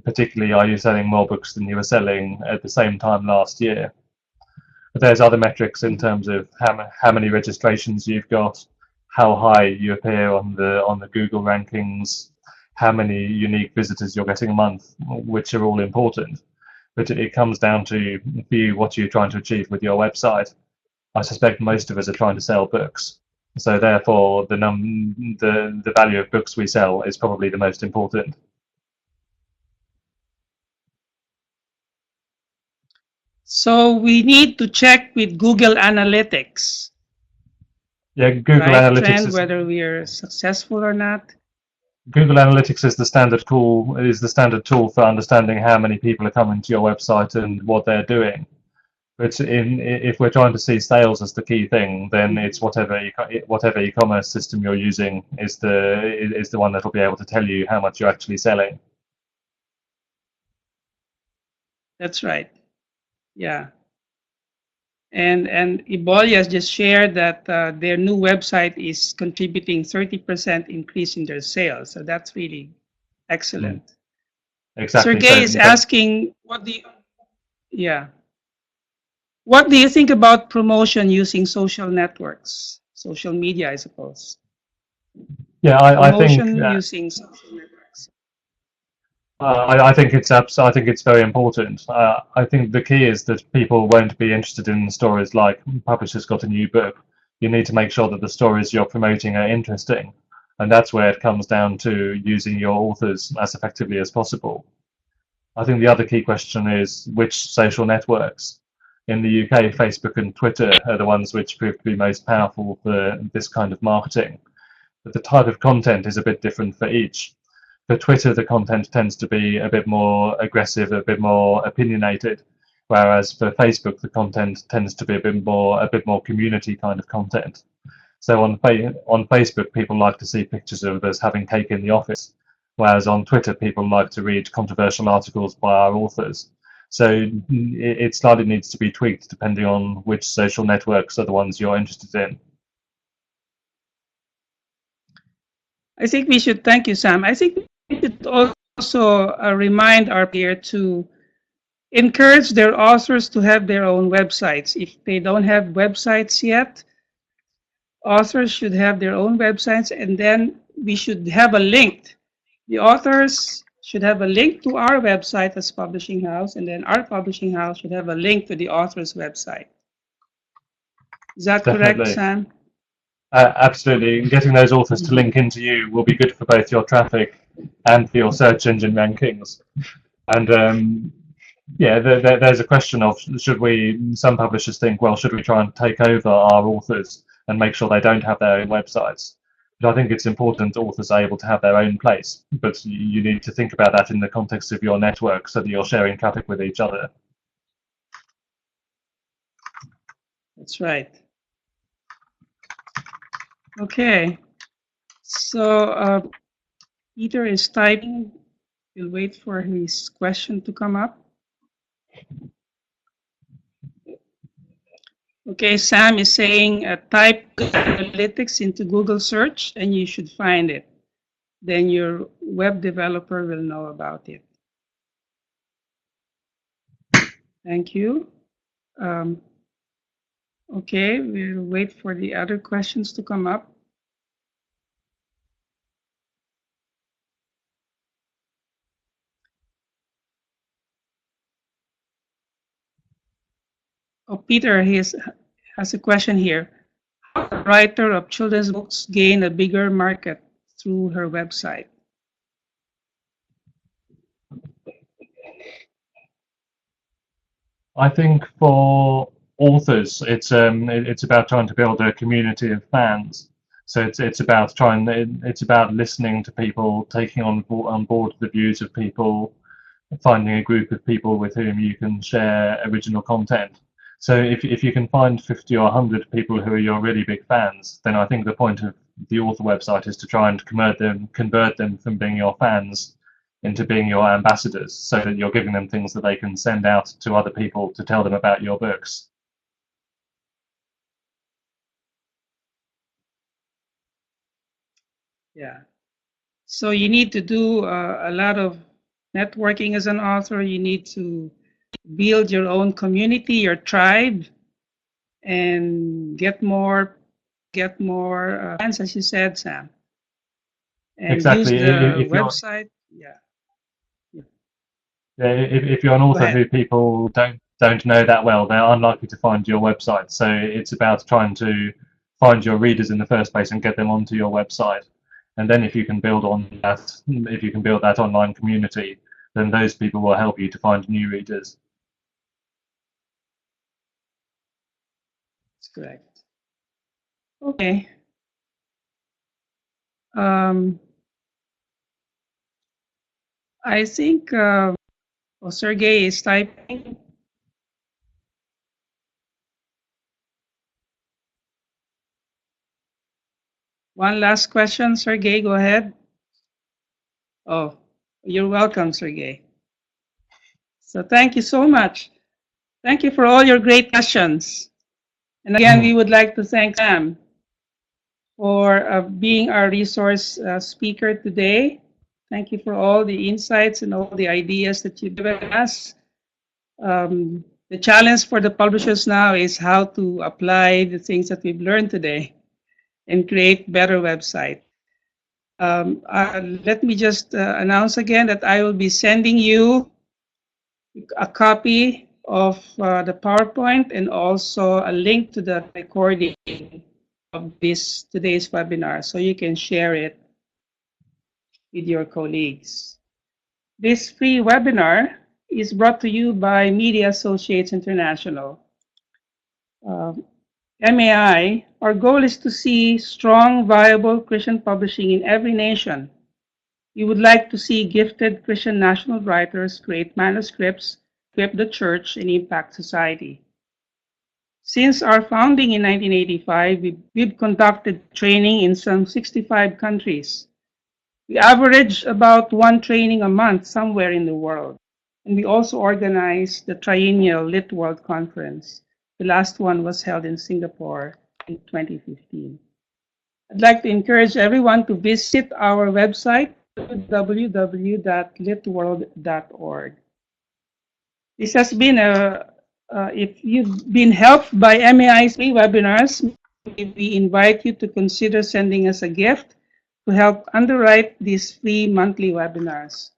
Particularly, are you selling more books than you were selling at the same time last year? But there's other metrics in terms of how many registrations you've got, how high you appear on the Google rankings, how many unique visitors you're getting a month, which are all important. But it comes down to what you're trying to achieve with your website. I suspect most of us are trying to sell books, so therefore the value of books we sell is probably the most important. So we need to check with Google Analytics. Yeah, Google Analytics trend, whether we are successful or not. Google Analytics is the standard tool for understanding how many people are coming to your website and what they're doing. But if we're trying to see sales as the key thing, then it's whatever e-commerce system you're using is the one that'll be able to tell you how much you're actually selling. That's right. Yeah. And Ebowley has just shared that their new website is contributing 30% increase in their sales. So that's really excellent. Exactly. Sergey is asking, what do you think about promotion using social networks, social media, I suppose? Yeah, I think promotion using social networks. I think it's very important. I think the key is that people won't be interested in stories like publisher's got a new book. You need to make sure that the stories you're promoting are interesting, and that's where it comes down to using your authors as effectively as possible. I think the other key question is which social networks. In the UK, Facebook and Twitter are the ones which prove to be most powerful for this kind of marketing. But the type of content is a bit different for each. For Twitter, the content tends to be a bit more aggressive, a bit more opinionated, whereas for Facebook, the content tends to be a bit more community kind of content. So on Facebook, people like to see pictures of us having cake in the office, whereas on Twitter, people like to read controversial articles by our authors. So it slightly needs to be tweaked depending on which social networks are the ones you're interested in. I think we should, thank you, Sam. I think we should also remind our peer to encourage their authors to have their own websites. If they don't have websites yet, authors should have their own websites, and then we should have a link. The authors should have a link to our website as publishing house, and then our publishing house should have a link to the author's website. Is that correct, Sam? Absolutely. Getting those authors to link into you will be good for both your traffic and for your search engine rankings. And yeah, there's a question of some publishers think, well, should we try and take over our authors and make sure they don't have their own websites? But I think it's important authors are able to have their own place, but you need to think about that in the context of your network so that you're sharing traffic with each other. That's right. Okay, so Peter is typing. We'll wait for his question to come up. Okay, Sam is saying type analytics into Google search and you should find it. Then your web developer will know about it. Thank you. Okay, we'll wait for the other questions to come up. Oh, Peter has a question here. How can a writer of children's books gain a bigger market through her website? I think for authors, it's about trying to build a community of fans. So it's about listening to people, taking on board the views of people, finding a group of people with whom you can share original content. So if you can find 50 or 100 people who are your really big fans, then I think the point of the author website is to try and convert them from being your fans into being your ambassadors, so that you're giving them things that they can send out to other people to tell them about your books. Yeah. So you need to do a lot of networking as an author. You need to build your own community, your tribe, and get more fans, as you said, Sam. And exactly. Use the website. Yeah. If you're an author who people don't know that well, they're unlikely to find your website. So it's about trying to find your readers in the first place and get them onto your website. And then if you can build that online community, then those people will help you to find new readers. That's correct. Okay. I think Sergey is typing. One last question, Sergey, go ahead. Oh, you're welcome, Sergey. So thank you so much. Thank you for all your great questions. And again, we would like to thank Sam for being our resource speaker today. Thank you for all the insights and all the ideas that you've given us. The challenge for the publishers now is how to apply the things that we've learned today and create better websites. Let me just announce again that I will be sending you a copy of the PowerPoint and also a link to the recording of today's webinar so you can share it with your colleagues. This free webinar is brought to you by Media Associates International. MAI, our goal is to see strong, viable Christian publishing in every nation. We would like to see gifted Christian national writers create manuscripts, equip the church, and impact society. Since our founding in 1985, we've conducted training in some 65 countries. We average about one training a month somewhere in the world. And we also organize the triennial MidWorld conference. The last one was held in Singapore in 2015. I'd like to encourage everyone to visit our website, www.litworld.org. This has been if you've been helped by MAI's free webinars, we invite you to consider sending us a gift to help underwrite these free monthly webinars.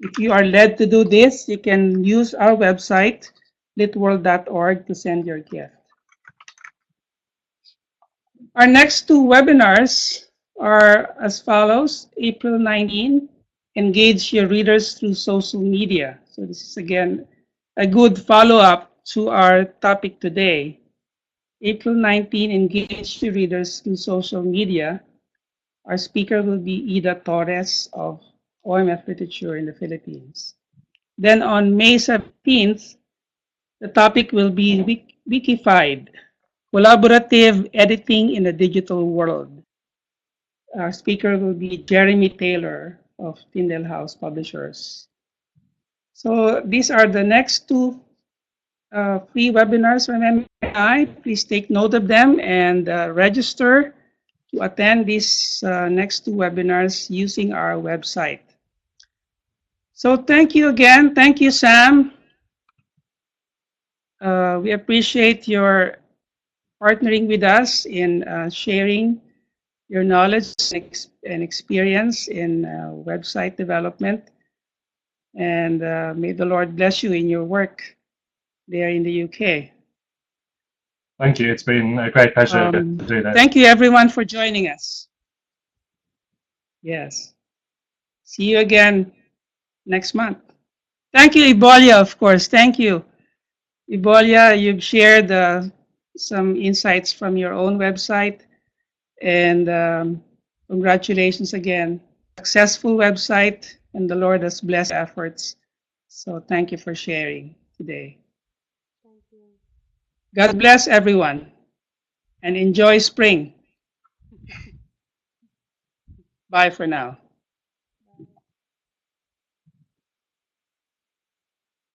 If you are led to do this, you can use our website, litworld.org, to send your gift. Our next two webinars are as follows. April 19, engage your readers through social media. So this is again a good follow-up to our topic today. April 19, engage your readers through social media. Our speaker will be Ida Torres of OMF Literature in the Philippines. Then on May 17th, the topic will be Wikified, collaborative editing in the digital world. Our speaker will be Jeremy Taylor of Tyndale House Publishers. So these are the next two free webinars from MAI. Please take note of them and register to attend these next two webinars using our website. So thank you again. Thank you, Sam. We appreciate your partnering with us in sharing your knowledge and experience in website development. And may the Lord bless you in your work there in the UK. Thank you. It's been a great pleasure to do that. Thank you, everyone, for joining us. Yes. See you again next month. Thank you, Ebolia, of course. Thank you. Ebolia, you've shared some insights from your own website. And congratulations again. Successful website, and the Lord has blessed efforts. So thank you for sharing today. Thank you. God bless everyone, and enjoy spring. Bye for now.